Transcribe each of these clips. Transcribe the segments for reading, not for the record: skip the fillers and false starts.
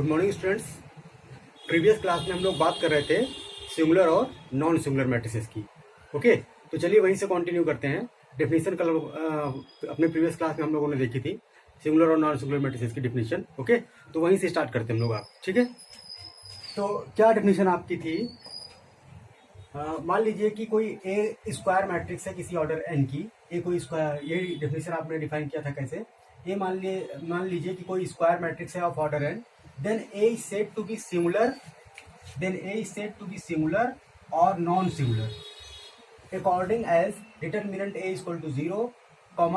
Good morning students. Previous class में हम लोग बात कर रहे थे सिंगुलर और नॉन सिंगुलर मैट्रिसेस की। ओके, तो चलिए वहीं से कंटिन्यू करते हैं। डेफिनेशन कल अपने प्रीवियस क्लास में हम लोगों ने देखी थी सिंगुलर और नॉन सिंगुलर मैट्रिसेस की डेफिनेशन। ओके, तो वहीं से स्टार्ट करते हैं हम लोग। आप ठीक है, तो क्या डेफिनेशन आपकी थी? मान लीजिए कि कोई ए स्क्वायर मैट्रिक्स है किसी ऑर्डर एन की। ए कोई स्क्वायर, ये डेफिनेशन आपने डिफाइन किया था कैसे? ए मान लीजिए कि कोई स्क्वायर मैट्रिक्स है of order N, then A is said to be similar or non-singular according as determinant A is equal to 0,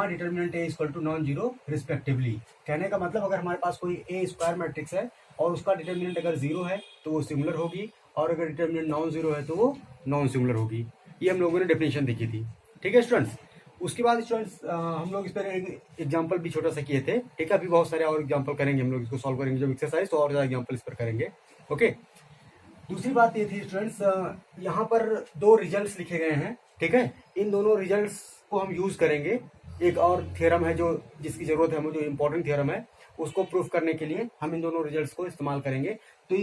determinant A is equal to non-zero respectively। कहने का मतलब अगर हमारे पास कोई A स्क्वायर मैट्रिक्स है और उसका डिटर्मिनेंट अगर 0 है तो वो सिंगुलर होगी, और अगर डिटर्मिनेंट नॉन जीरो है तो वो नॉन सिंगुलर होगी। ये हम लोगों ने डेफिनेशन देखी थी। ठीक है स्टूडेंट्स, उसके बाद स्टूडेंट्स हम लोग इस पर एक एग्जाम्पल भी छोटा सा किए थे। ठीक है, अभी बहुत सारे और एग्जाम्पल करेंगे हम लोग, इसको सॉल्व करेंगे जब एक्सरसाइज, तो और ज़्यादा एग्जाम्पल इस पर करेंगे। ओके, दूसरी बात ये थी स्टूडेंट्स, यहाँ पर दो रिजल्ट्स लिखे गए हैं। ठीक है, इन दोनों रिजल्ट्स को हम यूज करेंगे। एक और थ्योरम है जो जिसकी जरूरत है हमें, जो इंपॉर्टेंट थ्योरम है उसको प्रूफ करने के लिए हम इन दोनों रिजल्ट्स को इस्तेमाल करेंगे। तो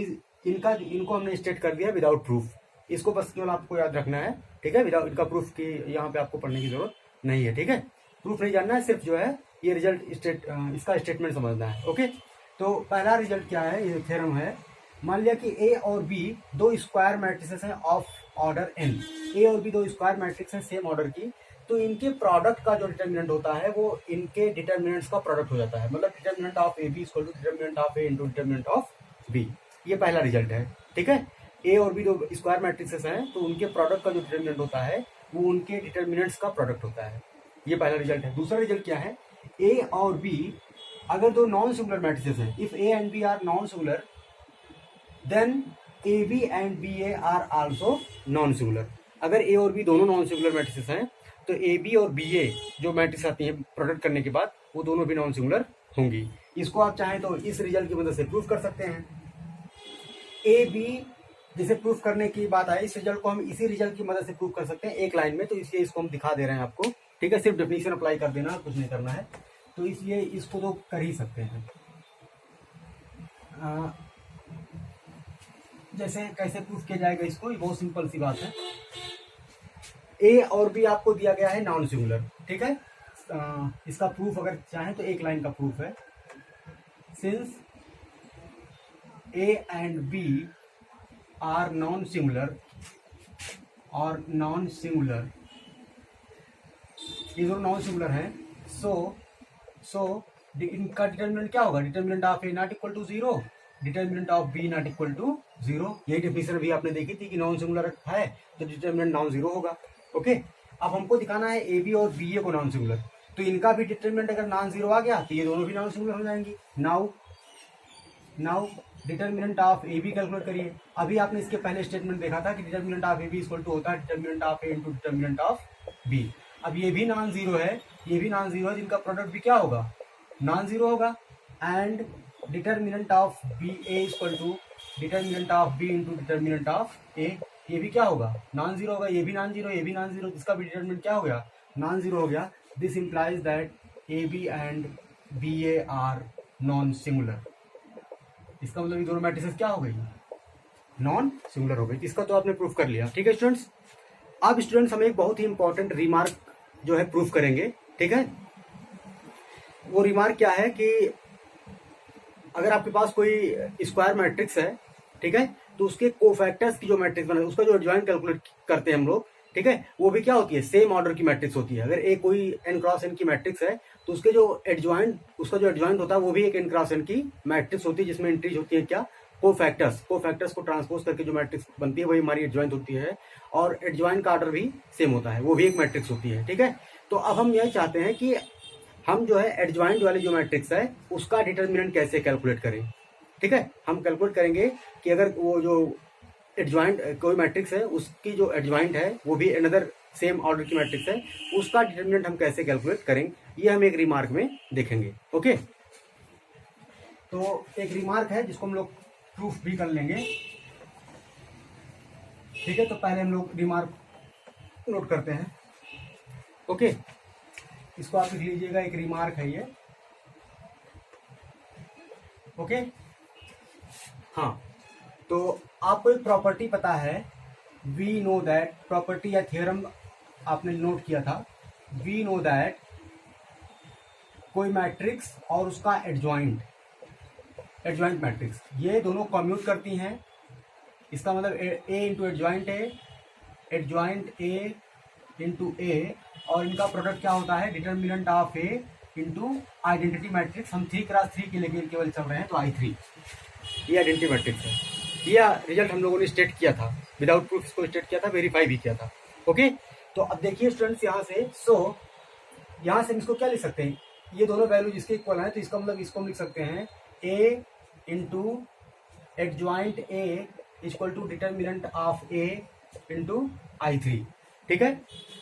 इनको हमने स्टेट कर दिया विदाउट प्रूफ। इसको बस केवल आपको याद रखना है। ठीक है, विदाउट इनका प्रूफ की यहाँ पे आपको पढ़ने की जरूरत नहीं है। ठीक है, प्रूफ नहीं जानना है, सिर्फ जो है ये रिजल्ट इसका स्टेटमेंट समझना है। ओके, तो पहला रिजल्ट क्या है? ये थ्योरम है। मान लिया कि ए और बी दो स्क्वायर मैट्रिसेस हैं ऑफ ऑर्डर एन। ए और बी दो स्क्वायर मैट्रिक्स हैं सेम ऑर्डर की, तो इनके प्रोडक्ट का जो डिटर्मिनेंट होता है वो इनके डिटर्मिनेंट्स का प्रोडक्ट हो जाता है। मतलब determinant of A B equal to determinant of A into determinant of B. ये पहला रिजल्ट है। ठीक है, ए और बी दो स्क्वायर मैट्रिक्सेस हैं तो उनके प्रोडक्ट का जो डिटर्मिनेंट होता है वो उनके डिटर्मिनेंट्स का प्रोडक्ट होता है। ये पहला रिजल्ट है। दूसरा रिजल्ट क्या है? ए और बी अगर दो नॉन सिंगुलर मैट्रिसेस हैं, if A and B are non singular then A B and B A are also non singular. अगर ए और बी दोनों नॉन सिंगुलर मैट्रिसेस हैं तो ए बी और बी ए जो मैट्रिक्स आती है प्रोडक्ट करने के बाद वो दोनों भी नॉन सिंगुलर होंगी। इसको आप चाहें तो इस रिजल्ट की मदद से प्रूफ कर सकते हैं। ए बी जिसे प्रूफ करने की बात आई, इस रिजल्ट को हम इसी रिजल्ट की मदद से प्रूफ कर सकते हैं एक लाइन में, तो इसलिए इसको हम दिखा दे रहे हैं आपको। ठीक है, सिर्फ डेफिनेशन अप्लाई कर देना, कुछ नहीं करना है, तो इसलिए इसको तो कर ही सकते हैं। जैसे कैसे प्रूफ किया जाएगा इसको, ये बहुत सिंपल सी बात है। ए और बी आपको दिया गया है नॉन सिंगुलर। ठीक है, इसका प्रूफ अगर चाहें तो एक लाइन का प्रूफ है। Since A and B are non singular और नॉन सिंगुलर, ये दोनों नॉन सिंगुलर हैं, सो इनका डिटर्मिनेंट क्या होगा? Determinant of A not equal to 0, determinant of B not equal to 0। यही डेफिनेशन भी आपने देखी थी कि नॉन सिंगुलर है तो डिटर्मिनेंट नॉन जीरो होगा। ओके, अब हमको दिखाना है ए बी और बी ए को नॉन सिंगुलर, तो इनका भी डिटर्मिनेंट अगर नॉन जीरो आ गया तो ये दोनों भी नॉन सिंगुलर हो जाएंगी। Now determinant of A B calculate करिए। अभी आपने इसके पहले स्टेटमेंट देखा था कि determinant of A B equal to होता है determinant of A into determinant of B. अब ये भी नॉन जीरो है, ये भी नॉन जीरो है, जिनका प्रोडक्ट भी क्या होगा? नॉन जीरो होगा। And determinant of B A equal to determinant of B into determinant of A, ये भी क्या होगा? नॉन जीरो होगा। ये भी नॉन जीरो, ये भी नॉन जीरो, जिसका भी डिटर्मिनेंट क्या हो गया? नॉन जीरो हो गया। This implies that A B and B A are non singular. इसका मतलब ये दोनों मैट्रिसेस क्या हो गई? नॉन सिंगुलर हो गई। इसका तो आपने प्रूफ कर लिया। ठीक है स्टूडेंट्स, अब स्टूडेंट्स हम एक बहुत ही इंपॉर्टेंट रिमार्क जो है प्रूफ करेंगे। ठीक है, वो रिमार्क क्या है कि अगर आपके पास कोई स्क्वायर मैट्रिक्स है, ठीक है, तो उसके कोफैक्टर्स की जो मैट्रिक्स बना, उसका जो एडजॉइंट कैलकुलेट करते हैं हम लोग, ठीक है, वो भी क्या होती है? सेम ऑर्डर की मैट्रिक्स होती है। अगर एक कोई n क्रॉस n की मैट्रिक्स है तो उसके जो एडजॉइंट, उसका जो एडजॉइंट होता है वो भी एक n क्रॉस n की मैट्रिक्स होती है, जिसमें एंट्रीज होती है क्या? कोफैक्टर्स को ट्रांसपोज करके जो मैट्रिक्स बनती है वही हमारी एडजॉइंट होती है, और एडजॉइंट का ऑर्डर भी सेम होता है, वो भी एक मैट्रिक्स होती है। ठीक है, तो अब हम यह चाहते हैं कि हम जो है एडजॉइंट वाली जो मैट्रिक्स है उसका डिटर्मिनेंट कैसे कैलकुलेट करें। ठीक है, हम कैलकुलेट करेंगे कि अगर वो जो एडजॉइंट कोई मैट्रिक्स है उसकी जो एडजॉइंट है वो भी अनदर सेम ऑर्डर की मैट्रिक्स है, उसका डिटर्मिनेंट हम कैसे कैलकुलेट करेंगे, ये हम एक रिमार्क में देखेंगे। ओके, तो एक रिमार्क है जिसको हम लोग प्रूफ भी कर लेंगे। ठीक है, तो पहले हम लोग रिमार्क नोट करते हैं। ओके, इसको आप लिख लीजिएगा, एक रिमार्क है ये। ओके, हाँ, तो आपको एक प्रॉपर्टी पता है, वी नो दैट, प्रॉपर्टी या थियरम आपने नोट किया था, वी नो दैट कोई मैट्रिक्स और उसका एडजॉइंट मैट्रिक्स, ये दोनों कम्यूट करती हैं। इसका मतलब ए इंटू एडजॉइंट ए इंटू ए, और इनका प्रोडक्ट क्या होता है, determinant of A into identity matrix. हम 3x3 के लिए केवल चल रहे हैं, तो I3 ये आइडेंटिटी मैट्रिक्स है। ये रिजल्ट हम लोगों ने स्टेट किया था, विदाउट प्रूफ इसको स्टेट किया था, वेरीफाई भी किया था। ओके, तो अब देखिए स्टूडेंट्स यहाँ से, यहाँ से हम इसको क्या लिख सकते हैं, ये दोनों वैल्यू जिसके इक्वल है, तो इसका मतलब इसको हम लिख सकते हैं A into adjoint A equal to determinant of A into I3। ठीक है,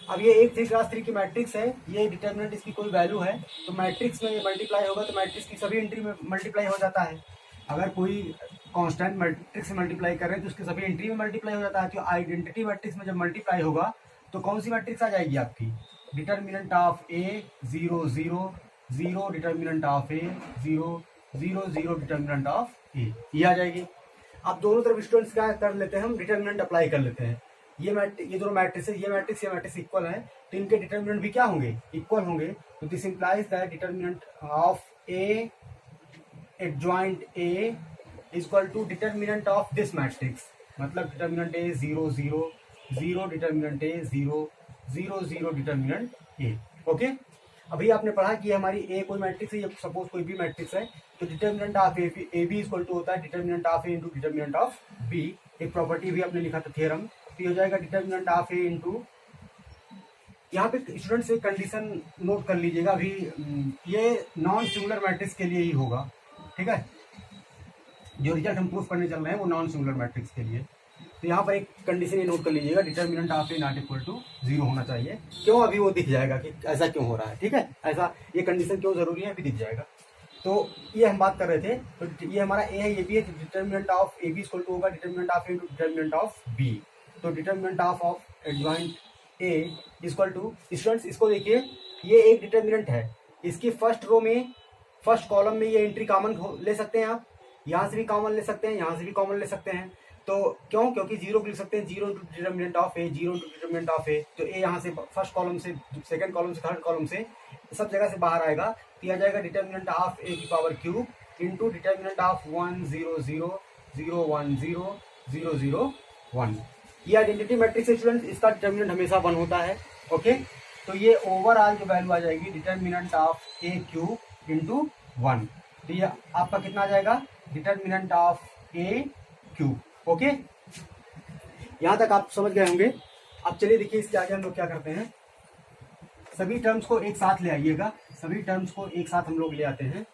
अब ये एक 3x3 की मैट्रिक्स है, ये डिटर्मिनेंट इसकी कोई वैल्यू है, तो मैट्रिक्स में ये मल्टीप्लाई होगा, तो मैट्रिक्स की सभी एंट्री में मल्टीप्लाई हो जाता है। अगर कोई कांस्टेंट मैट्रिक्स से मल्टीप्लाई कर रहे हैं तो उसके सभी एंट्री में मल्टीप्लाई हो जाता है। तो आइडेंटिटी मैट्रिक्स में जब मल्टीप्लाई होगा तो कौन सी मैट्रिक्स आ जाएगी आपकी, determinant of A 0 0 0, determinant of A 0 0 0, determinant of A, ये आ जाएगी। अब दोनों तरफ स्टूडेंट्स क्या कर लेते हैं, हम डिटर्मिनेंट अप्लाई कर लेते हैं। ये दोनों मैट्रिक्स है, ये मैट्रिक्स इक्वल है, तो इनके डिटर्मिनेंट भी क्या होंगे, इक्वल होंगे। तो this implies that determinant of A adjoint A equal to determinant of this matrix, मतलब determinant A 0 0 0, determinant A 0 0 0, determinant A. Okay, अभी आपने पढ़ा कि हमारी ए कोई मैट्रिक्स है, सपोज कोई भी मैट्रिक्स है, तो determinant of A B equal to होता है determinant of A into determinant of B. एक प्रॉपर्टी भी आपने लिखा था थ्योरम, तो हो जाएगा डिटर्मिनेंट ऑफ ए इंटू, यहाँ पे स्टूडेंट से कंडीशन नोट कर लीजिएगा, अभी ये नॉन सिंगुलर मैट्रिक्स के लिए ही होगा। ठीक है, जो रिजल्ट हम प्रूफ करने चल रहे हैं वो नॉन सिंगुलर मैट्रिक्स के लिए। तो यहाँ पर एक कंडीशन ये नोट कर लीजिएगा, determinant of A not equal to 0 होना चाहिए। क्यों, अभी वो दिख जाएगा कि ऐसा क्यों हो रहा है। ठीक है, ऐसा ये कंडीशन क्यों जरूरी है, अभी दिख जाएगा। तो ये हम बात कर रहे थे, तो ये हमारा ए है, ये भी है, determinant of A B equal to होगा determinant of A into determinant of B. तो determinant of adjoint A equal to, students इसको देखिए, ये एक डिटर्मिनेंट है, इसकी फर्स्ट रो में, फर्स्ट कॉलम में ये एंट्री कॉमन ले सकते हैं आप, यहाँ से भी कॉमन ले सकते हैं, यहाँ से भी कॉमन ले सकते हैं। तो क्यों, क्योंकि 0 लिख सकते हैं, 0 into determinant of A, 0 into determinant of A. तो ए यहाँ से फर्स्ट कॉलम से, सेकंड कॉलम से, थर्ड कॉलम से, सब जगह से बाहर आएगा, तो आ जाएगा डिटर्मिनेंट ऑफ ए की power cube into determinant of 1 0 0 0 1 0 0 0 1। ये आइडेंटिटी मैट्रिक्स स्टूडेंट, इसका डिटर्मिनेंट हमेशा 1 होता है। ओके, तो ये ओवरऑल जो वैल्यू आ जाएगी determinant of A cube into 1, तो ये आपका कितना आ जाएगा, determinant of A cube. Okay, यहां तक आप समझ गए होंगे। अब चलिए देखिए इसके आगे हम लोग क्या करते हैं, सभी टर्म्स को एक साथ ले आइएगा, सभी टर्म्स को एक साथ हम लोग ले आते हैं,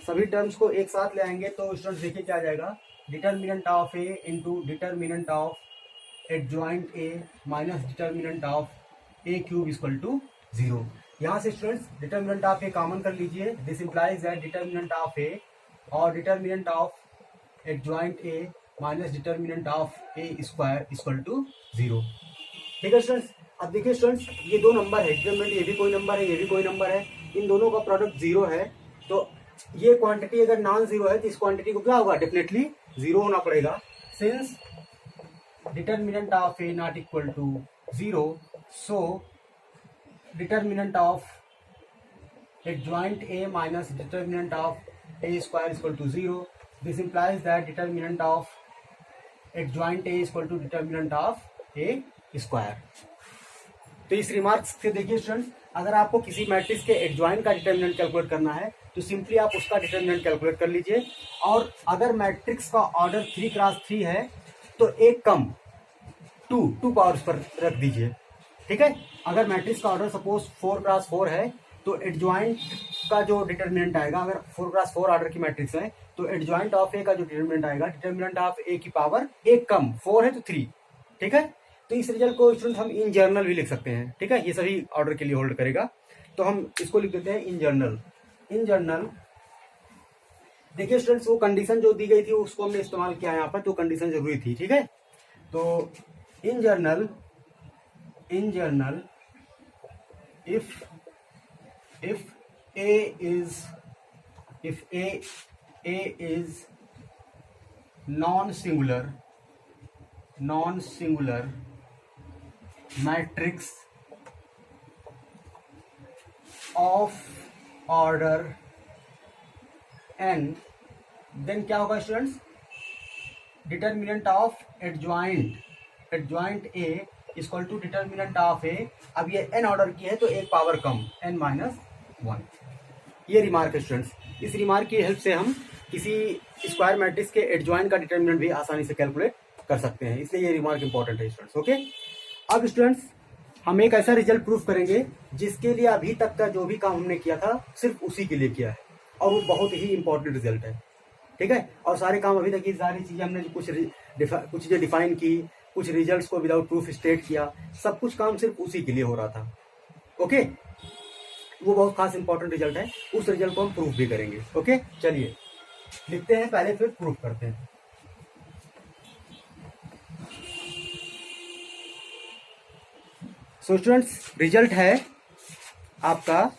सभी टर्म्स को एक साथ ले आएंगे तो स्टूडेंट्स देखिए क्या आ जाएगा, determinant of A into determinant of adjoint A minus determinant of A cube equal to 0। यहाँ से students determinant of A common कर लीजिए, this implies that determinant of A और determinant of adjoint A minus determinant of A square equal to 0। ठीक है students, अब देखिए students ये दो नंबर है, डिटर्मिनेंट ये भी कोई नंबर है, ये भी कोई नंबर है, इन दोनों का प्रोडक्ट 0 है, तो ये क्वांटिटी अगर नॉन 0 है तो इस क्वांटिटी को क्या होगा, डेफिनेटली 0 होना पड़ेगा। Since determinant of A not equal to 0, so determinant of adjoint A minus determinant of A square equal to 0। This implies that determinant of adjoint A equal to determinant of A square. तो इस remarks से देखिए student, अगर आपको किसी matrix के adjoint का determinant calculate करना है तो सिंपली आप उसका डिटर्मिनेंट कैलकुलेट कर लीजिए, और अगर मैट्रिक्स का ऑर्डर 3x3 है तो एक कम 2 पावर्स पर रख दीजिए। ठीक है, अगर मैट्रिक्स का ऑर्डर सपोज 4x4 है तो एडजॉइंट का जो डिटर्मिनेंट आएगा, अगर 4x4 ऑर्डर की मैट्रिक्स है तो एडजॉइंट ऑफ ए का जो डिटर्मिनेंट आएगा, डिटर्मिनेंट ऑफ ए की पावर एक कम, 4 है तो 3। ठीक है, तो इस रिजल्ट को स्टूडेंट हम इन जर्नल भी लिख सकते हैं। ठीक है, ये सभी ऑर्डर के लिए होल्ड करेगा, तो हम इसको लिख देते हैं इन जर्नल। इन जर्नल देखिए स्टूडेंट्स, वो कंडीशन जो दी गई थी उसको हमने इस्तेमाल किया यहाँ पर, तो कंडीशन जरूरी थी। ठीक है, तो in general if A A is non-singular matrix of order n, then क्या होगा students, determinant of adjoint A equal to determinant of A. अब ये n ऑर्डर की है तो एक पावर कम n-1। ये रिमार्क है स्टूडेंट्स। इस रिमार्क की हेल्प से हम किसी स्क्वायर मैट्रिक्स के एडजॉइंट का डिटर्मिनेंट भी आसानी से कैलकुलेट कर सकते हैं, इसलिए ये रिमार्क इंपॉर्टेंट है स्टूडेंट्स। ओके, अब स्टूडेंट्स हम एक ऐसा रिजल्ट प्रूफ करेंगे जिसके लिए अभी तक का जो भी काम हमने किया था सिर्फ उसी के लिए किया है, और वो बहुत ही इंपॉर्टेंट रिजल्ट है। ठीक है, और सारे काम अभी तक की सारी चीजें हमने कुछ चीजें डिफाइन की, कुछ रिजल्ट्स को विदाउट प्रूफ स्टेट किया, सब कुछ काम सिर्फ उसी के लिए हो रहा था। ओके, वो बहुत खास इंपॉर्टेंट रिजल्ट है, उस रिजल्ट को हम प्रूफ भी करेंगे। ओके, चलिए लिखते हैं पहले, फिर प्रूफ करते हैं। सो स्टूडेंट्स, रिजल्ट है आपका,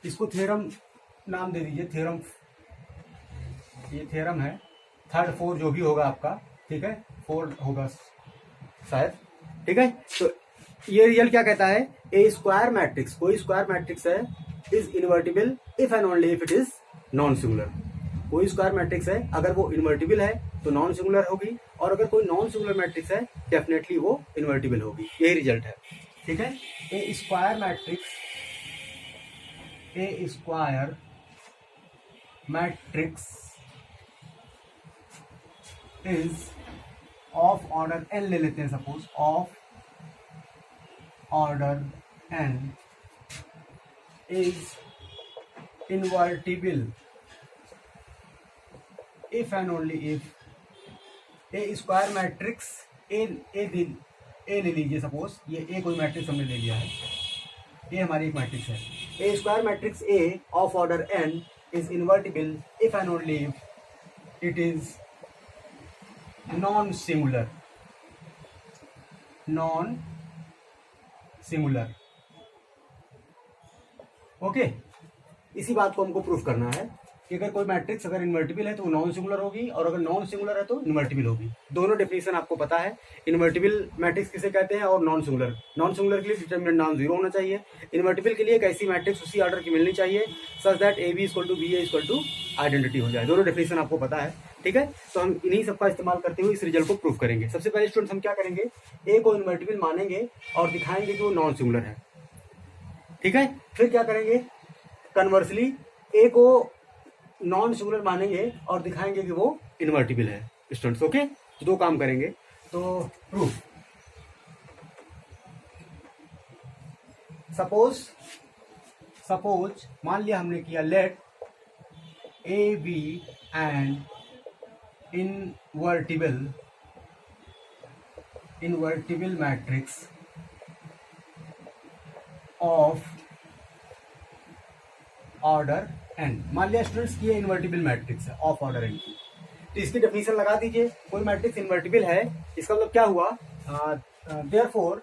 इसको थ्योरम नाम दे दीजिए, थ्योरम, ये थ्योरम है, 3rd 4 जो भी होगा आपका, ठीक है, 4 होगा शायद। ठीक है, तो ये रिजल्ट क्या कहता है, ए स्क्वायर मैट्रिक्स, कोई स्क्वायर मैट्रिक्स है, is invertible if and only if it is non singular. कोई स्क्वायर मैट्रिक्स है, अगर वो इन्वर्टिबल है तो नॉन सिंगुलर होगी, और अगर कोई नॉन सिंगुलर मैट्रिक्स है डेफिनेटली वो इन्वर्टिबल होगी। यही रिजल्ट है। ठीक है, a square matrix is of order n ले लेते हैं, suppose of order n is invertible if and only if a square matrix A ले लीजिए, सपोज ये ए कोई मैट्रिक्स हमने ले लिया है, ये हमारी एक मैट्रिक्स है। A square matrix A of order n is invertible if and only if it is non singular. Okay, इसी बात को हमको प्रूफ करना है कि अगर कोई मैट्रिक्स अगर इन्वर्टिबल है तो वो नॉन सिंगुलर होगी, और अगर नॉन सिंगुलर है तो इन्वर्टिबल होगी। दोनों डेफिनेशन आपको पता है, इन्वर्टिबल मैट्रिक्स किसे कहते हैं और नॉन सिंगुलर। नॉन सिंगुलर के लिए डिटरमिनेंट नॉन जीरो होना चाहिए, इन्वर्टिबल के लिए एक ऐसी मैट्रिक्स उसी ऑर्डर की मिलनी चाहिए such that A B equal to B A equal to identity हो जाए। दोनों डेफिनेशन आपको पता है। ठीक है, तो हम इन्हीं सबका इस्तेमाल करते हुए इस रिजल्ट को प्रूफ करेंगे। सबसे पहले स्टूडेंट्स हम क्या करेंगे, ए को इन्वर्टिबल मानेंगे और दिखाएंगे कि वो नॉन सिंगुलर है। ठीक है, फिर क्या करेंगे, कन्वर्सली ए को नॉन सिंगुलर मानेंगे और दिखाएंगे कि वो इन्वर्टिबल है स्टूडेंट्स। ओके, तो दो काम करेंगे। तो प्रूफ, सपोज मान लिया हमने किया, let A B and invertible matrix of order n। मान लिया स्टूडेंट्स की ये इन्वर्टिबल मैट्रिक्स है ऑफ ऑर्डर n की, तो इसकी डेफिनेशन लगा दीजिए। कोई मैट्रिक्स इन्वर्टिबल है, इसका मतलब क्या हुआ, therefore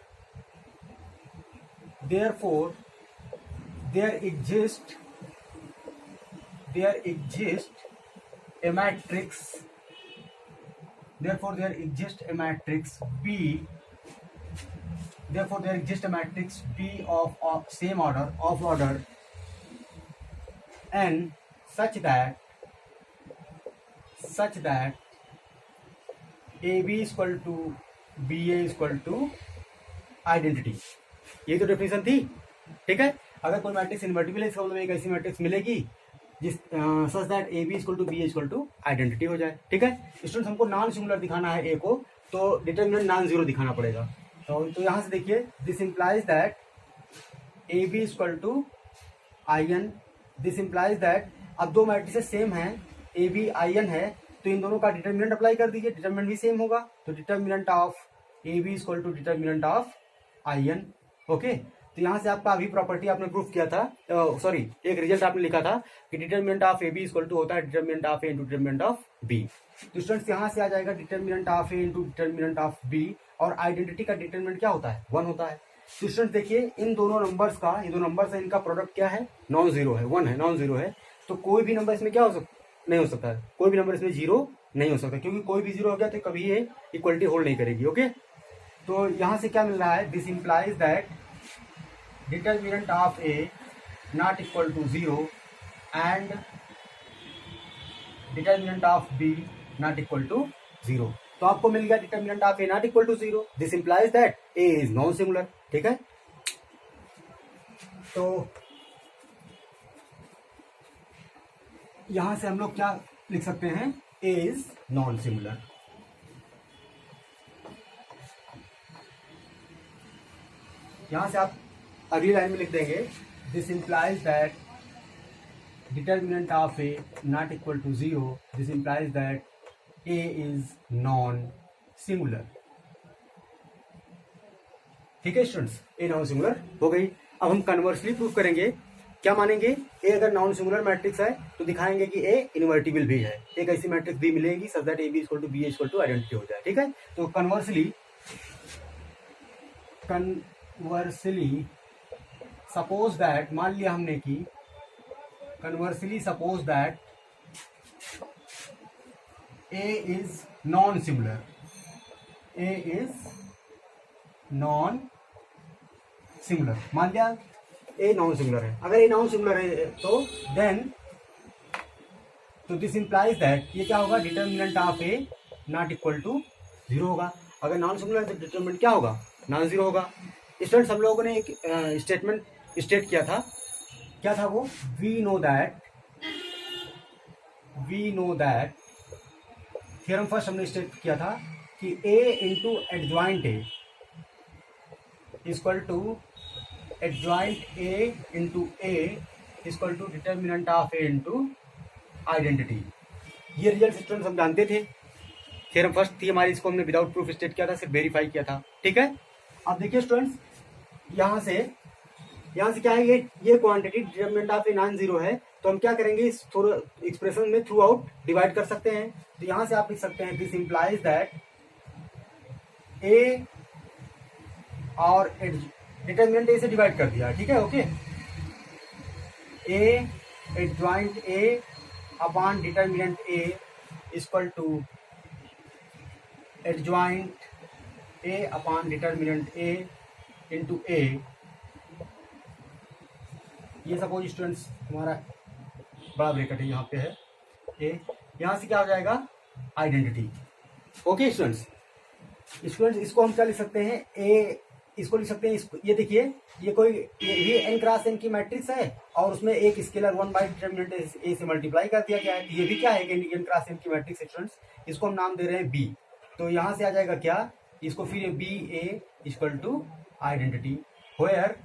there exists a matrix B of same order of order n such that AB equal to BA equal to identity. ये तो डेफिनेशन थी। ठीक है, अगर कोई मैट्रिक्स इन्वर्टिबल है इसका मतलब एक ऐसी मैट्रिक्स मिलेगी जिस such that A B equal to B equal to identity हो जाए। ठीक है स्टूडेंट्स, हमको नॉन सिंगुलर दिखाना है ए को, तो डिटरमिनेंट नॉन जीरो दिखाना पड़ेगा। तो यहाँ से देखिए, this implies that A B equal to I N, this implies that, अब दो मैट्रिक्स सेम हैं, ए बी आई एन है, तो इन दोनों का डिटरमिनेंट अप्लाई कर दीजिए, डिटरमिनेंट भी सेम होगा, तो determinant of A B equal to determinant of I N. Okay, तो यहाँ से आपका अभी प्रॉपर्टी आपने प्रूफ किया था, सॉरी एक रिजल्ट आपने लिखा था कि determinant of A B equal to होता है determinant of A into determinant of B. तो स्टूडेंट्स यहाँ से आ जाएगा determinant of A into determinant of B, और आइडेंटिटी का डिटरमिनेंट क्या होता है, 1 होता है। तो स्टूडेंट्स देखिए, इन दोनों नंबर्स का, ये दो नंबर्स है, इनका प्रोडक्ट क्या है, नॉन जीरो है, 1 है, नॉन जीरो है, तो कोई भी नंबर इसमें क्या हो सकता, नहीं हो सकता है, कोई भी नंबर इसमें जीरो नहीं हो सकता, क्योंकि कोई भी जीरो हो गया तो कभी ये इक्वलिटी होल्ड नहीं करेगी। ओके, तो यहां से क्या मिल रहा है, this implies that determinant of A not equal to zero and determinant of B not equal to zero. तो आपको मिल गया determinant of A not equal to zero, this implies that A is non singular. ठीक है, तो यहां से हम लोग क्या लिख सकते हैं, ए इज नॉन सिंगुलर। यहां से आप अगली लाइन में लिख देंगे, this implies that determinant of A not equal to zero, this implies that A is non singular. ठीक है स्टूडेंट्स, ए नॉन सिंगुलर हो गई। अब हम कन्वर्सली प्रूफ करेंगे, क्या मानेंगे, ए अगर नॉन सिंगुलर मैट्रिक्स है तो दिखाएंगे कि ए इनवर्टिबल भी है। एक ऐसी मैट्रिक्स बी मिलेगी such that A B equal to B equal to identity हो जाए। ठीक है, तो कन्वर्सली सपोज दैट, मान लिया हमने कि conversely suppose that A is non singular, A is non singular, मान लिया ए नॉन सिंगुलर है। अगर ए नॉन सिंगुलर है तो देन, तो दिस इंप्लाइज दैट ये क्या होगा, determinant of A not equal to zero होगा। अगर नॉन सिंगुलर है तो डिटर्मिनेंट क्या होगा, नॉन जीरो होगा। स्टूडेंट्स, हम लोगों ने एक स्टेटमेंट स्टेट किया था, क्या था वो, we know that theorem first हमने स्टेट किया था कि A into adjoint A equal to adjoint A into A equal to determinant of A into identity. ये रिजल्ट स्टूडेंट्स हम जानते थे, थ्योरम फर्स्ट थी हमारी, इसको हमने विदाउट प्रूफ स्टेट किया था, सिर्फ वेरीफाई किया था। ठीक है, अब देखिए स्टूडेंट्स, यहाँ से क्या है, ये quantity determinant of a non zero है, तो हम क्या करेंगे, इस एक्सप्रेशन में थ्रू आउट डिवाइड कर सकते हैं। तो यहाँ से आप लिख सकते हैं, दिस इंप्लाइज दैट ए और डिटर्मिनेंट ए से डिवाइड कर दिया। ठीक है, okay, A adjoint A upon determinant A equal to adjoint A upon determinant A into A. ये सपोज स्टूडेंट्स हमारा बड़ा ब्रैकेट है, यहाँ पे है ए, यहाँ से क्या हो जाएगा, आइडेंटिटी। ओके स्टूडेंट्स, इसको हम क्या लिख सकते हैं, ए इसको लिख सकते हैं, ये देखिए, ये एन क्रॉस एन की मैट्रिक्स है और उसमें एक स्केलर 1 बाई डिटर्मिनेंट ए से मल्टीप्लाई कर दिया गया है। ये भी क्या है, एन क्रॉस एन की मैट्रिक्स स्टूडेंट्स, इसको हम नाम दे रहे हैं बी। तो यहाँ से आ जाएगा क्या, इसको फिर B A equal to identity, where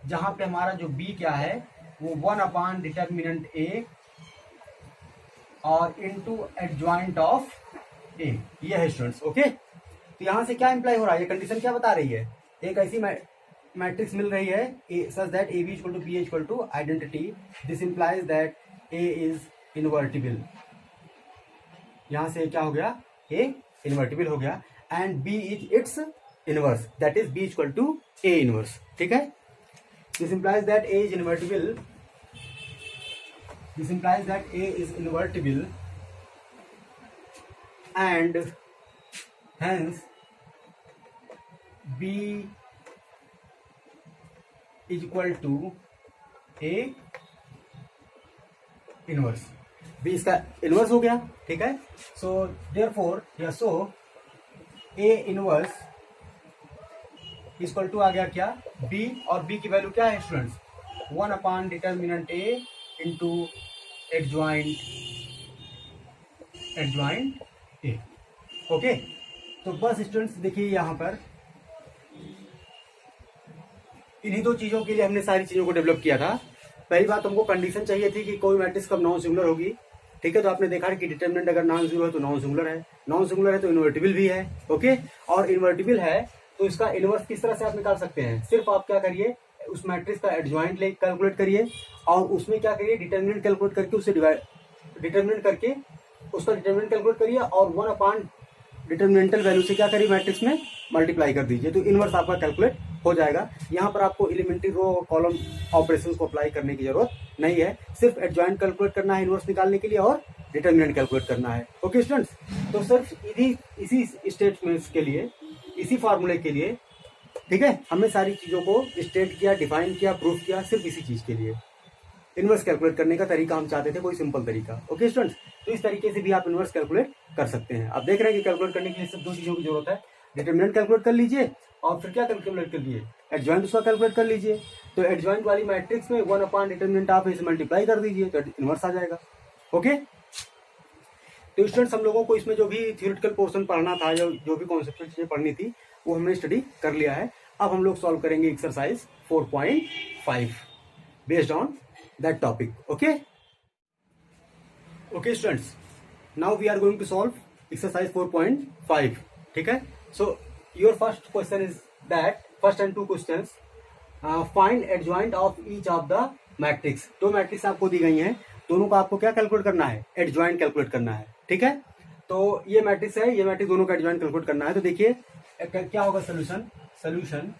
जहां पे हमारा जो बी क्या है वो 1 अपॉन डिटर्मिनेंट ए और इनटू एडजॉइंट ऑफ ए, ये है स्टूडेंट्स। ओके, तो यहां से क्या इंप्लाई हो रहा है, ये कंडीशन क्या बता रही है, एक ऐसी मैट्रिक्स मिल रही है such that A B equal to B equal to identity, this implies that A is invertible. यहां से क्या हो गया, ए इनवर्टिबल हो गया, and B is its inverse, that is B equal to A inverse. ठीक है, this implies that A is invertible, this implies that A is invertible and hence b is equal to a inverse, b इसका inverse हो गया। ठीक है, so therefore या सो a inverse equal to आ गया क्या, b, और b की वैल्यू क्या है students, 1 upon determinant a into adjoint a। Okay, तो बस स्टूडेंट्स देखिए, यहाँ पर इन्हीं दो चीजों के लिए हमने सारी चीजों को डेवलप किया था। पहली बात, हमको कंडीशन चाहिए थी कि कोई मैट्रिक्स कब नॉन सिंगुलर होगी। ठीक है, तो आपने देखा कि डिटर्मिनेंट अगर नॉन जीरो है तो नॉन सिंगुलर है, नॉन सिंगुलर है तो इन्वर्टिबल भी है। ओके, और इन्वर्टिबल है तो इसका इनवर्स किस तरह से आप निकाल सकते हैं, सिर्फ आप क्या करिए, उस मैट्रिक्स का एडजॉइंट कैलकुलेट करिए और उसमें क्या करिए, डिटर्मिनेंट कैलकुलेट करके उससे डिटर्मिनेंट करके उसका डिटर्मिनेंट कैलकुलेट करिए और 1 अपॉन डिटर्मिनेंटल वैल्यू से क्या करिए, मैट्रिक्स में मल्टीप्लाई कर दीजिए, तो इनवर्स आपका कैलकुलेट हो जाएगा। यहाँ पर आपको एलिमेंट्री रो और कॉलम ऑपरेशंस को अप्लाई करने की जरूरत नहीं है, सिर्फ एडजॉइंट कैलकुलेट करना है इनवर्स निकालने के लिए और डिटर्मिनेंट कैलकुलेट करना है। ओके स्टूडेंट्स, तो सिर्फ इसी स्टेटमेंट्स के लिए, इसी फार्मूले के लिए, ठीक है, हमने सारी चीजों को स्टेट किया, डिफाइन किया, प्रूफ किया, सिर्फ इसी चीज के लिए। इनवर्स कैलकुलेट करने का तरीका हम चाहते थे, कोई सिंपल तरीका। ओके स्टूडेंट्स, तो इस तरीके से भी आप इनवर्स कैलकुलेट कर सकते हैं। आप देख रहे हैं कि कैलकुलेट करने के लिए सिर्फ दो चीजों की जरूरत है, डिटरमिनेंट कैलकुलेट कर लीजिए और फिर क्या कैलकुलेट कर लीजिए, एडजॉइंट उसका कैलकुलेट कर लीजिए। तो एडजॉइंट वाली मैट्रिक्स में 1 अपॉन डिटरमिनेंट आप इसे मल्टीप्लाई कर दीजिए तो इनवर्स आ जाएगा। ओके, तो स्टूडेंट्स हम लोगों को इसमें जो भी थियोरेटिकल पोर्शन पढ़ना था, जो भी कॉन्सेप्चुअल चीजें पढ़नी थी, वो हमने स्टडी कर लिया है। अब हम लोग सॉल्व करेंगे exercise 4.5 based on that topic. Okay okay students, now we are going to solve exercise 4.5। ठीक है, so your first question is that, first and 2 questions, find adjoint of each of the matrix. दो matrix आपको दी गई हैं, दोनों का आपको क्या कैलकुलेट करना है, एडजॉइंट कैलकुलेट करना है। ठीक है, तो ये मैट्रिक्स है, ये मैट्रिक्स दोनों का एडजॉइंट कैलकुलेट करना है। तो देखिए क्या होगा सोल्यूशन, सोल्यूशन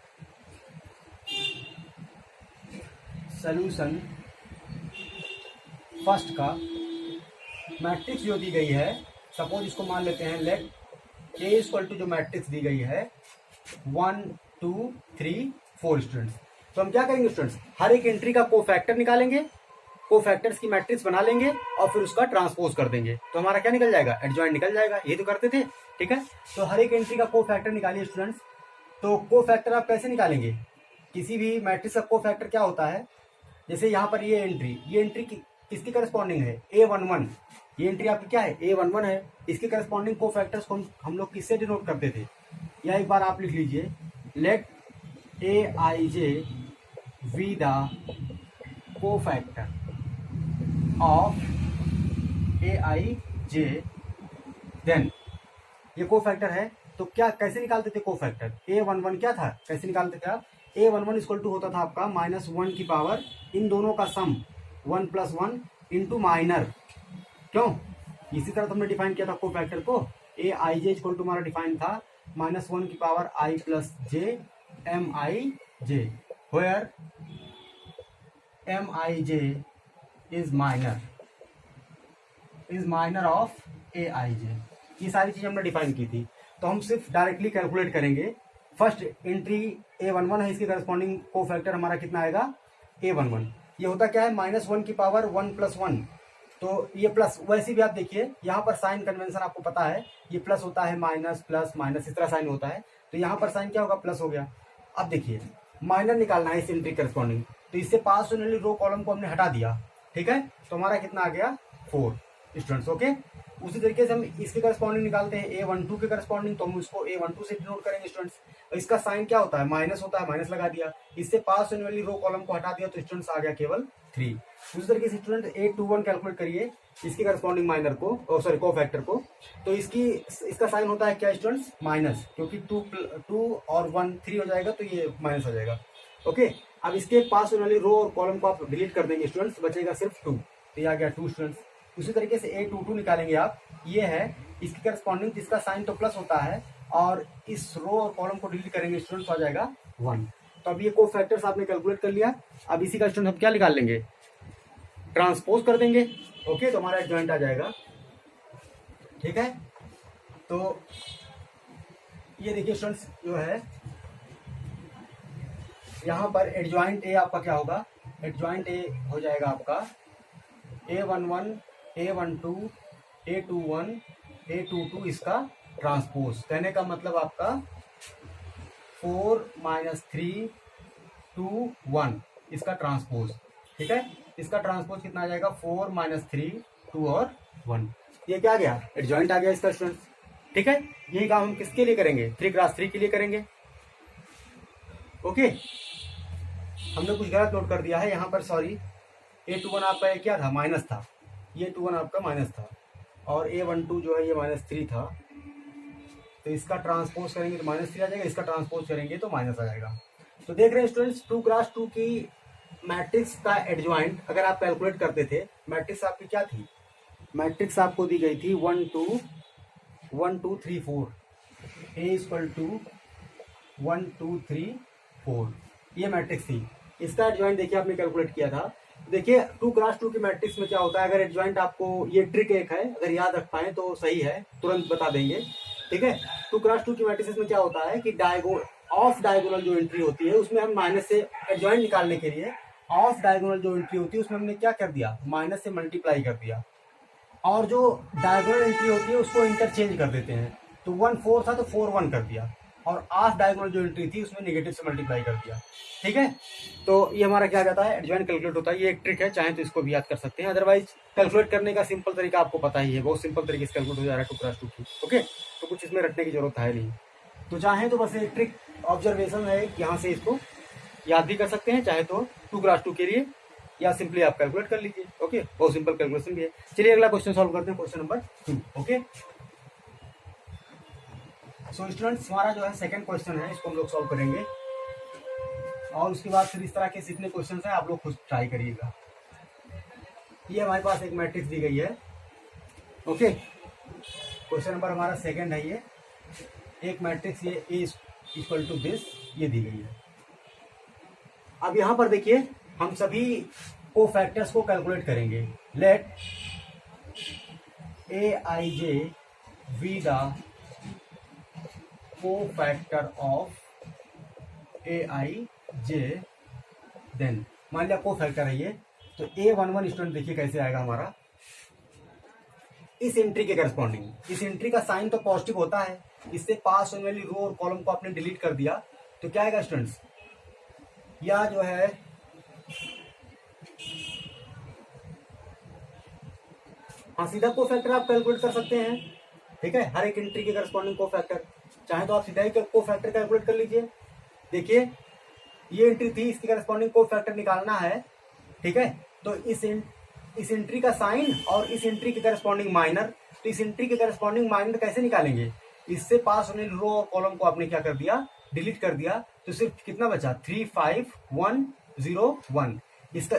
फर्स्ट का मैट्रिक्स जो दी गई है, सपोज इसको मान लेते हैं, लेट ए इक्वल टू जो मैट्रिक्स दी गई है 1 2 3 4 स्टूडेंट्स। तो हम क्या करेंगे स्टूडेंट्स, हर एक एंट्री का कोफैक्टर निकालेंगे, कोफैक्टर्स की मैट्रिक्स बना लेंगे और फिर उसका ट्रांसपोज कर देंगे, तो हमारा क्या निकल जाएगा, एडजॉइंट निकल जाएगा। ये तो करते थे। ठीक है, तो हर एक एंट्री का कोफैक्टर निकालिए स्टूडेंट्स। तो कोफैक्टर आप कैसे निकालेंगे, किसी भी मैट्रिक्स का कोफैक्टर क्या होता है, जैसे यहाँ पर ये एंट्री किसकी करस्पॉन्डिंग है, A11, ये एंट्री आपकी क्या है, A11 है। इसके करस्पॉन्डिंग कोफैक्टर्स को हम लोग किससे डिनोट करते थे, या एक बार आप लिख लीजिए, let Aij be the cofactor of Aij, then ये कोफैक्टर है। तो क्या कैसे निकालते थे कोफैक्टर, A11 क्या था, कैसे निकालते थे आप, A11 इक्वल टू होता था आपका -1 की पावर इन दोनों का सम 1 + 1 इंटू माइनर। क्यों, इसी तरह तो हमने डिफाइन किया था कोफैक्टर को, Aij इक्वल टू हमारा डिफाइन था -1 की power i + j Mij, where Mij is minor of Aij। ये सारी चीजें हमने डिफाइन की थी। तो हम सिर्फ डायरेक्टली कैलकुलेट करेंगे। फर्स्ट एंट्री A11 है, इसके करस्पॉन्डिंग कोफैक्टर हमारा कितना आएगा, A11। ये होता क्या है, -1 की पावर 1 + 1, तो ये प्लस, वैसे भी आप देखिए यहाँ पर साइन कन्वेंशन आपको पता है, ये प्लस होता है, माइनस प्लस माइनस इस तरह साइन होता है, तो यहाँ पर साइन क्या होगा, प्लस हो गया। अब देखिए माइनर निकालना है इस एंट्री करस्पॉन्डिंग, तो इससे पास होने वाली रो कॉलम को हमने हटा दिया। ठीक है, तो हमारा कितना आ गया, 4 स्टूडेंट्स। ओके, उसी तरीके से हम इसके करस्पॉन्डिंग निकालते हैं A12 के करस्पॉन्डिंग, तो हम उसको A12 से डिनोट करेंगे स्टूडेंट्स। इसका साइन क्या होता है, माइनस होता है, माइनस लगा दिया, इससे पास होने वाली रो कॉलम को हटा दिया, तो स्टूडेंट्स आ गया केवल 3। उसी तरीके से स्टूडेंट A21 कैलकुलेट करिए, इसके करस्पॉन्डिंग माइनर को, सॉरी कोफैक्टर को, तो इसका साइन होता है क्या स्टूडेंट्स, माइनस, क्योंकि 2 और 1 3 हो जाएगा, तो ये माइनस हो जाएगा। ओके, अब इसके पास होने वाली रो और कॉलम को आप डिलीट कर देंगे स्टूडेंट्स, बचेगा सिर्फ 2, तो ये आ गया 2 स्टूडेंट्स। उसी तरीके से A22 निकालेंगे आप, ये है इसकी करस्पॉन्डिंग, जिसका साइन तो प्लस होता है, और इस रो और कॉलम को डिलीट करेंगे स्टूडेंट्स, आ जाएगा 1। तो अब ये कोफैक्टर्स आपने कैलकुलेट कर लिया। अब इसी का स्टूडेंट हम क्या निकाल लेंगे, ट्रांसपोज कर देंगे। ओके, तो हमारा एडजॉइंट आ जाएगा। ठीक है, तो ये देखिए स्टूडेंट्स जो है यहाँ पर एडजॉइंट ए आपका क्या होगा, एडजॉइंट ए हो जाएगा आपका A11 A12 A21 A22 इसका ट्रांसपोज, कहने का मतलब आपका 4 - 3 2 1 इसका ट्रांसपोज। ठीक है, इसका ट्रांसपोज कितना आ जाएगा, 4 - 3 2 और 1, ये क्या आ गया, एडजॉइंट आ गया इसका स्टूडेंट्स। ठीक है, यही काम हम किसके लिए करेंगे, 3x3 के लिए करेंगे। ओके, हमने कुछ गलत नोट कर दिया है यहाँ पर, सॉरी। A21 आपका क्या था, माइनस था, ये 21 आपका माइनस था, और A12 जो है ये -3 था, तो इसका ट्रांसपोज करेंगे तो -3 आ जाएगा, इसका ट्रांसपोज करेंगे तो माइनस आ जाएगा। तो देख रहे हैं स्टूडेंट्स, 2x2 की मैट्रिक्स का एडजॉइंट अगर आप कैलकुलेट करते थे, मैट्रिक्स आपकी क्या थी, मैट्रिक्स आपको दी गई थी 1 2 1 2 3 4, A = 1 2 3 4, ये मैट्रिक्स थी। इसका एडजॉइंट देखिए आपने कैलकुलेट किया था, देखिए 2x2 की मैट्रिक्स में क्या होता है, अगर एडजॉइंट आपको ये ट्रिक एक है, अगर याद रख पाए तो सही है, तुरंत बता देंगे। ठीक है, 2x2 की मैट्रिक्स में क्या होता है कि ऑफ डायगोनल जो एंट्री होती है उसमें हम माइनस से एडजॉइंट निकालने के लिए ऑफ डायगोनल जो एंट्री होती है उसमें हमने क्या कर दिया, माइनस से मल्टीप्लाई कर दिया, और जो डायगोनल एंट्री होती है उसको इंटरचेंज कर देते हैं। तो 1 4 था तो 4 1 कर दिया, और ऑफ डायगोनल जो एंट्री थी उसमें नेगेटिव से मल्टीप्लाई कर दिया। ठीक है, तो ये हमारा क्या जाता है, एडजॉइंट कैलकुलेट होता है। ये एक ट्रिक है, चाहे तो इसको भी याद कर सकते हैं, अदरवाइज कैलकुलेट करने का सिंपल तरीका आपको पता ही है, बहुत सिंपल तरीके से कैलकुलेट हो जा रहा है 2x2 की। ओके, तो कुछ इसमें रटने की जरूरत है नहीं। तो चाहे तो बस एक ट्रिक ऑब्जर्वेशन है, यहाँ से इसको याद भी कर सकते हैं, चाहे तो 2x2 के लिए, या सिंपली आप कैलकुलेट कर लीजिए। ओके, बहुत सिंपल कैलकुलेशन भी है। चलिए अगला क्वेश्चन सॉल्व करते हैं, question number 2। Okay, so students हमारा जो है सेकंड क्वेश्चन है, इसको हम लोग सॉल्व करेंगे, और उसके बाद फिर इस तरह के जितने क्वेश्चन हैं आप लोग खुद ट्राई करिएगा। ये हमारे पास एक मैट्रिक्स दी गई है। ओके, क्वेश्चन नंबर हमारा सेकंड है। ये एक मैट्रिक्स, ये ए इक्वल टू दिस, ये दी गई है। अब यहां पर देखिए हम सभी को फैक्टर्स को कैलकुलेट करेंगे। Let Aij be the cofactor of Aij, then मान लिया कोफैक्टर है ये, तो A11 स्टूडेंट देखिए कैसे आएगा हमारा, इस एंट्री के करस्पॉन्डिंग। इस एंट्री का साइन तो पॉजिटिव होता है, इससे पास होने वाली रो और कॉलम को आपने डिलीट कर दिया, तो क्या आएगा स्टूडेंट्स, या जो है हाँ सीधा कोफैक्टर आप कैलकुलेट कर सकते हैं। ठीक है, हर एक एंट्री के करस्पॉन्डिंग कोफैक्टर, चाहे तो आप सीधा ही कोफैक्टर कैलकुलेट कर लीजिए। देखिए ये एंट्री थी, इसके करस्पॉन्डिंग कोफैक्टर निकालना है। ठीक है, तो इस एंट्री का साइन और इस एंट्री के करस्पॉन्डिंग माइनर, तो इस एंट्री के करस्पॉन्डिंग माइनर कैसे निकालेंगे, इससे पास होने रो और कॉलम को आपने क्या कर दिया, डिलीट कर दिया, तो सिर्फ कितना बचा 3 5 1 0 1। इसका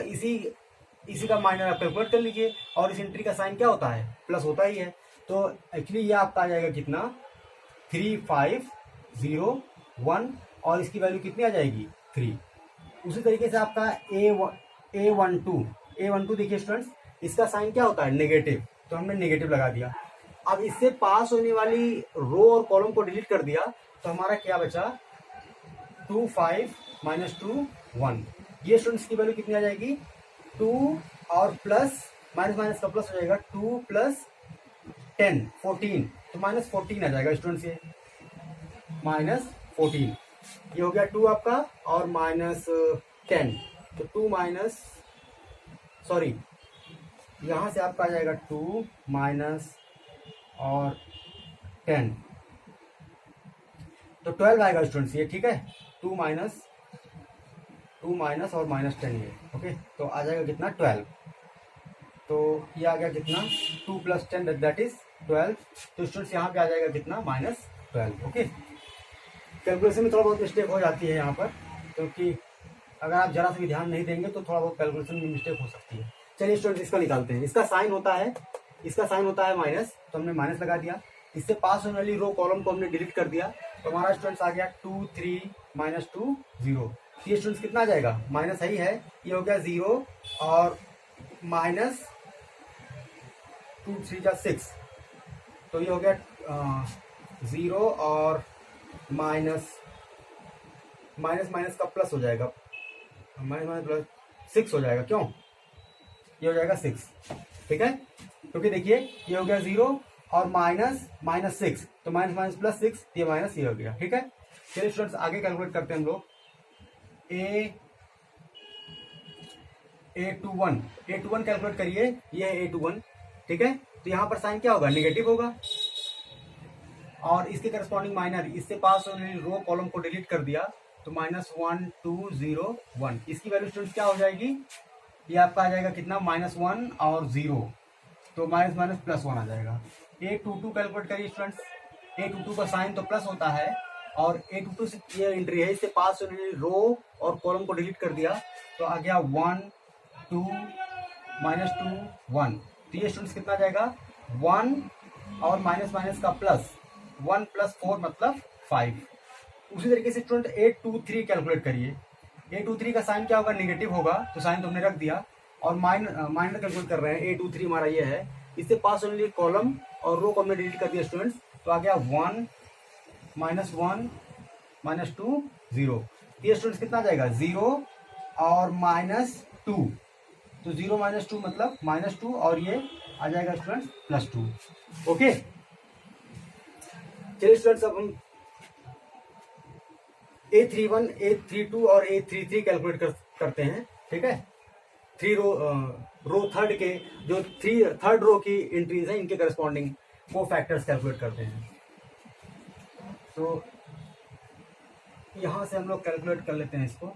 इसी का माइनर आप कैलकुलेट कर लीजिए, और इस एंट्री का साइन क्या होता है, प्लस होता ही है। तो एक्चुअली ये आपका आ जाएगा कितना 3 5 0 1, और इसकी वैल्यू कितनी आ जाएगी 3। उसी तरीके से आपका A12 देखिए स्टूडेंट्स, इसका साइन क्या होता है नेगेटिव, तो हमने नेगेटिव लगा दिया। अब इससे पास होने वाली रो और कॉलम को डिलीट कर दिया, तो हमारा क्या बचा 2 5 -2 1। ये स्टूडेंट्स की वैल्यू कितनी आ जाएगी 2, और प्लस माइनस माइनस का प्लस हो जाएगा 2 + 10 14, तो -14 आ जाएगा स्टूडेंट्स, ये -14। ये हो गया 2 आपका, और -10, तो 2 माइनस सॉरी यहां से आपका आ जाएगा 2 माइनस और 10, तो 12 आएगा स्टूडेंट्स ये। ठीक है, 2 माइनस और -10 ये। ओके, तो आ जाएगा कितना 12, तो ये आ गया कितना 2 + 10 दैट इज 12, तो स्टूडेंट्स यहाँ पे आ जाएगा कितना -12। ओके, कैलकुलेशन में थोड़ा बहुत मिस्टेक हो जाती है यहाँ पर, क्योंकि अगर आप जरा से भी ध्यान नहीं देंगे तो थोड़ा बहुत कैलकुलेशन में मिस्टेक हो सकती है। चलिए स्टूडेंट्स इसका निकालते हैं। इसका साइन होता है माइनस, तो हमने माइनस लगा दिया, इससे पास होने वाली रो कॉलम को हमने डिलीट कर दिया, तो हमारा स्टूडेंट्स आ गया 2 3 -2 0। ये स्टूडेंट्स कितना आ जाएगा, माइनस ही है, ये हो गया 0 और -2 3 6, तो ये हो गया 0 और माइनस का प्लस हो जाएगा, माइनस प्लस 6 हो जाएगा, क्यों ये हो जाएगा 6। ठीक है, क्योंकि देखिए ये हो गया 0 और -6, तो माइनस प्लस 6, ये माइनस ये हो गया। ठीक है, चलिए स्टूडेंट्स आगे कैलकुलेट करते हैं हम लोग। A21 कैलकुलेट करिए, ये है A21। ठीक है, तो यहाँ पर साइन क्या होगा, नेगेटिव होगा, और इसके करस्पॉन्डिंग माइनर, इससे पास होने रो कॉलम को डिलीट कर दिया, तो -1 2 0 1। इसकी वैल्यू स्टूडेंट्स क्या हो जाएगी, ये आपका आ जाएगा कितना -1 और 0, तो माइनस +1 आ जाएगा। A22 कैलकुलेट करिए स्टूडेंट्स। A22 का साइन तो प्लस होता है, और A22 से ये एंट्री है, इससे पास होने वाली रो और कॉलम को डिलीट कर दिया, तो आ गया 1 2 -2 1। तो ये स्टूडेंट्स कितना आ जाएगा 1 और माइनस का प्लस, 1 + 4 मतलब 5। उसी तरीके से स्टूडेंट A23 कैलकुलेट करिए। A23 का साइन क्या होगा, नेगेटिव होगा, तो साइन तुमने रख दिया, और माइनर कैलकुलेट कर रहे हैं, A23 हमारा ये है, इससे पास होने लिए कॉलम और रो को हमने डिलीट कर दिया स्टूडेंट्स, तो आ गया 1 -1 -2 0। ये स्टूडेंट्स कितना जाएगा 0 और -2, तो 0 -2 मतलब -2 और ये आ जाएगा स्टूडेंट्स +2। ओके, चलिए स्टूडेंट्स अब हम A31, A32 और A33 कैलकुलेट करते हैं। ठीक है, रो थर्ड के जो थर्ड रो की एंट्रीज है इनके करस्पॉन्डिंग वो फैक्टर्स कैलकुलेट करते हैं। तो यहां से हम लोग कैलकुलेट कर लेते हैं इसको।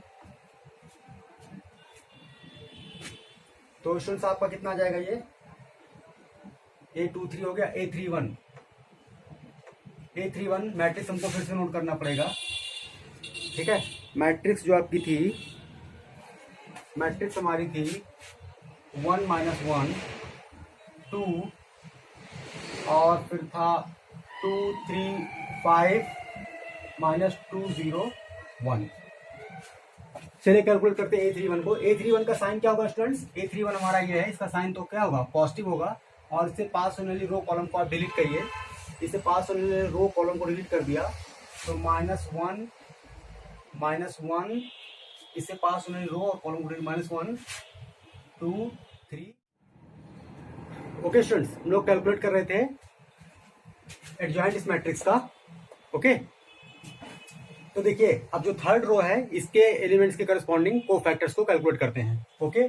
तो स्टूडेंट्स आपका कितना आ जाएगा, ये A23 हो गया। A31 मैट्रिक्स हमको फिर से नोट करना पड़ेगा। ठीक है, मैट्रिक्स जो आपकी थी, मैट्रिक्स हमारी थी 1 -1 2 और फिर था 2 3 5 -2 0 1। चलिए कैलकुलेट करते हैं A31 को। A31 का साइन क्या होगा स्टूडेंट्स, A31 हमारा ये है, इसका साइन तो क्या होगा, पॉजिटिव होगा। और इससे पास होने वाली रो कॉलम को आप डिलीट करिए, इससे पास होने वाले रो कॉलम को डिलीट कर दिया तो -1 -1, इससे पास होने वाली रो और कॉलम को डिलीट -1 2 3। ओके स्टूडेंट्स, हम लोग कैलकुलेट कर रहे थे एडजॉइंट इस मैट्रिक्स का। ओके, तो देखिए अब जो थर्ड रो है इसके एलिमेंट्स के करस्पॉन्डिंग कोफैक्टर्स को कैलकुलेट करते हैं। ओके,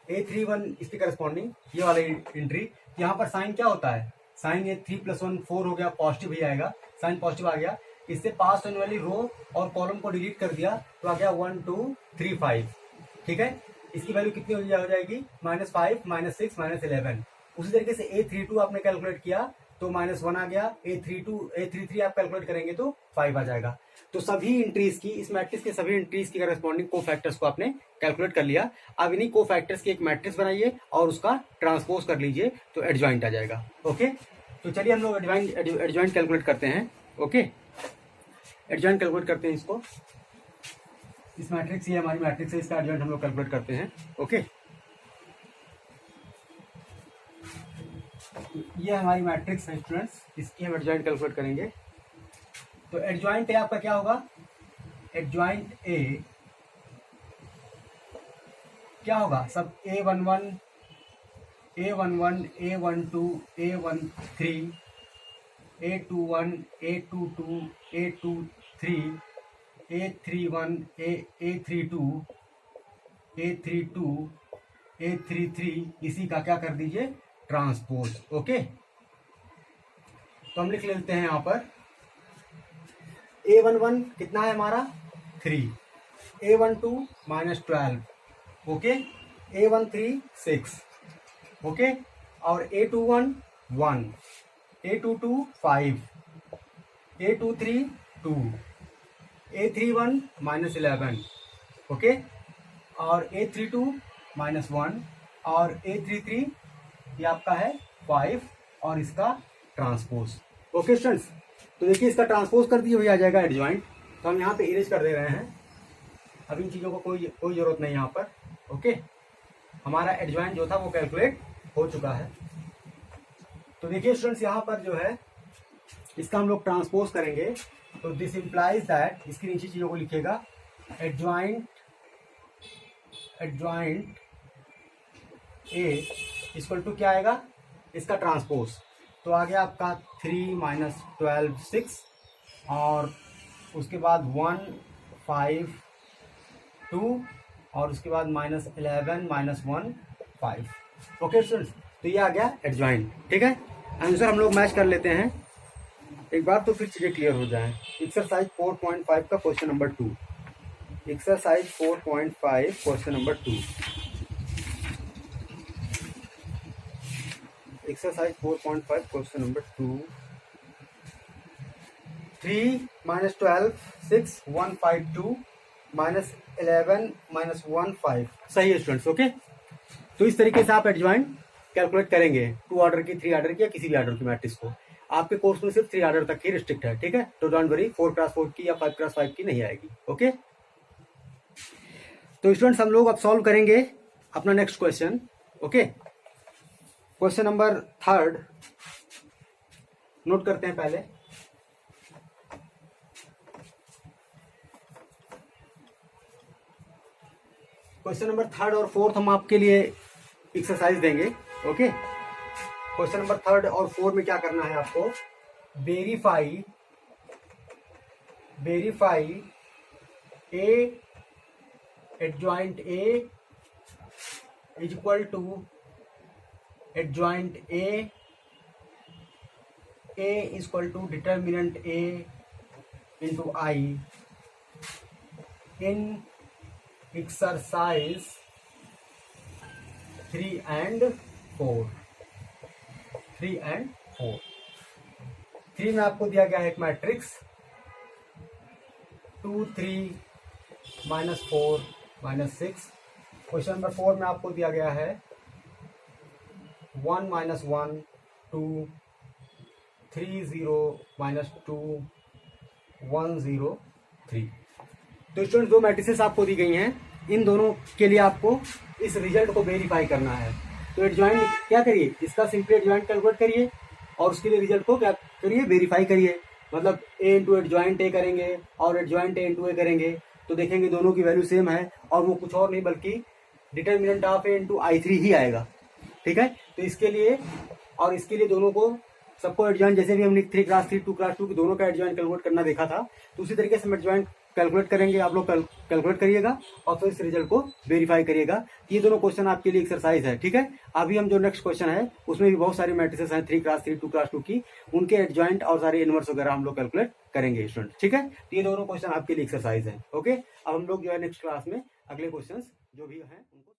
A31 इसके करस्पॉन्डिंग ये वाला एंट्री, यहाँ पर साइन क्या होता है, साइन ये 3 + 1 4 हो गया, पॉजिटिव ही आएगा, साइन पॉजिटिव आ गया। इससे पास होने वाली रो और कॉलम को डिलीट कर दिया तो आ गया 1 2 3 5। ठीक है, इसकी वैल्यू कितनी हो जाएगी, -5 -6 -11। उसी तरीके से A32 आपने कैलकुलेट किया तो -1 आ गया, A33 आप कैलकुलेट करेंगे तो 5 आ जाएगा। तो सभी इंट्रीज की, इस मैट्रिक्स के सभी इंट्रीज की करस्पॉन्डिंग कोफैक्टर्स को आपने कैलकुलेट कर लिया। अब इन्हीं कोफैक्टर्स की एक मैट्रिक्स बनाइए और उसका ट्रांसपोज कर लीजिए तो एडजॉइंट आ जाएगा। ओके, तो चलिए हम लोग एडजॉइंट कैलकुलेट करते हैं। ओके, एडजॉइंट कैलकुलेट करते हैं इसको। इस मैट्रिक्स, ये हमारी मैट्रिक्स है, इसका एडजॉइंट हम लोग कैलकुलेट करते हैं। ओके, ये हमारी मैट्रिक्स है स्टूडेंट्स, इसकी हम एडजॉइंट कैलकुलेट करेंगे। तो एडजॉइंट ए आपका क्या होगा, एडजॉइंट ए क्या होगा, सब A11 A11 A12 A13 A21 A22 A23 A31 A32 A32 A33, इसी का क्या कर दीजिए, ट्रांसपोज। ओके, तो हम लिख लेते हैं यहां पर A11 कितना है हमारा 3, A12 -12, ओके, A13 6, ओके, और A21 1, A22 5, A23 2, A31 -11, okay, और A32 -1 और A33 ये आपका है 5 और इसका ट्रांसपोज। ओके स्टूडेंट्स, तो देखिए इसका ट्रांसपोज कर दिए हुए आ जाएगा एडजॉइंट। तो हम यहाँ पे इरेज कर दे रहे हैं, अब इन चीज़ों को कोई जरूरत नहीं यहाँ पर। ओके, हमारा एडजॉइंट जो था वो कैलकुलेट हो चुका है। तो देखिए स्टूडेंट्स यहाँ पर जो है इसका हम लोग ट्रांसपोज करेंगे तो दिस इंप्लाइज दैट, इसके नीचे चीज़ों को लिखिएगा, एडजॉइंट ए इक्वल टू क्या आएगा, इसका ट्रांसपोज। तो आ गया आपका 3 - 12 6 और उसके बाद 1 5 2 और उसके बाद -11 -1 5। ओके स्टूडेंट्स, तो ये आ गया एडजॉइंट। ठीक है, आंसर हम लोग मैच कर लेते हैं एक बार तो फिर चीजें क्लियर हो जाएं। एक्सरसाइज 4.5 का question number 2, exercise 4.5 question number 2, exercise 4.5 question number 2। 3 - 12 6 1 5 2 -11 -1 5 सही है स्टूडेंट्स। ओके, तो इस तरीके से आप एडजॉइंट कैलकुलेट करेंगे 2 ऑर्डर की, 3 ऑर्डर की या किसी भी ऑर्डर की मैट्रिक्स को। आपके कोर्स में सिर्फ 3 ऑर्डर तक ही रिस्ट्रिक्ट है। ठीक है, तो डोंट वरी, 4x4 की या 5x5 की नहीं आएगी। ओके, तो स्टूडेंट्स हम लोग अब सॉल्व करेंगे अपना next question. Okay, question number 3 note करते हैं पहले। क्वेश्चन नंबर 3 और 4 हम आपके लिए एक्सरसाइज देंगे। ओके, क्वेश्चन नंबर 3 और 4 में क्या करना है आपको, verify A adjoint A is equal to adjoint A is equal to determinant A into I in exercise 3 and 4। 3 में आपको दिया गया है एक मैट्रिक्स 2 3 -4 -6। क्वेश्चन नंबर 4 में आपको दिया गया है 1 -1 2 3 0 -2 1 0 3। तो स्टूडेंट दो मैट्रिसेस आपको दी गई हैं, इन दोनों के लिए आपको इस रिजल्ट को वेरीफाई करना है। तो एडजॉइंट क्या करिए, इसका सिंपली एडजॉइंट कैलकुलेट करिए और उसके लिए रिजल्ट को क्या करिए, वेरीफाई करिए। मतलब ए इंटू एडजॉइंट ए करेंगे और एडजॉइंट ए इंटू ए करेंगे तो देखेंगे दोनों की वैल्यू सेम है और वो कुछ और नहीं बल्कि determinant of A into I3 ही आएगा। ठीक है, तो इसके लिए और इसके लिए दोनों को सबको एडजॉइंट, जैसे भी हमने 3 क्लास 3 2 क्लास 2 की दोनों का एडजॉइंट कैलकुलेट करना देखा था, तो उसी तरीके से हम एडजॉइंट कैलकुलेट करेंगे। आप लोग कैलकुलेट करिएगा और फिर इस रिजल्ट को वेरीफाई करिएगा। ये दोनों क्वेश्चन आपके लिए एक्सरसाइज है। ठीक है, अभी हम जो नेक्स्ट क्वेश्चन है उसमें भी बहुत सारी मैट्रिसेस हैं 3 क्लास 3 2 क्लास 2 की, उनके एडजॉइंट और सारे इनवर्स वगैरह हम लोग कैलकुलेट करेंगे स्टूडेंट। ठीक है, तो ये दोनों क्वेश्चन आपके लिए एक्सरसाइज है। ओके, अब हम लोग जो है नेक्स्ट क्लास में अगले क्वेश्चन जो भी हैं उनको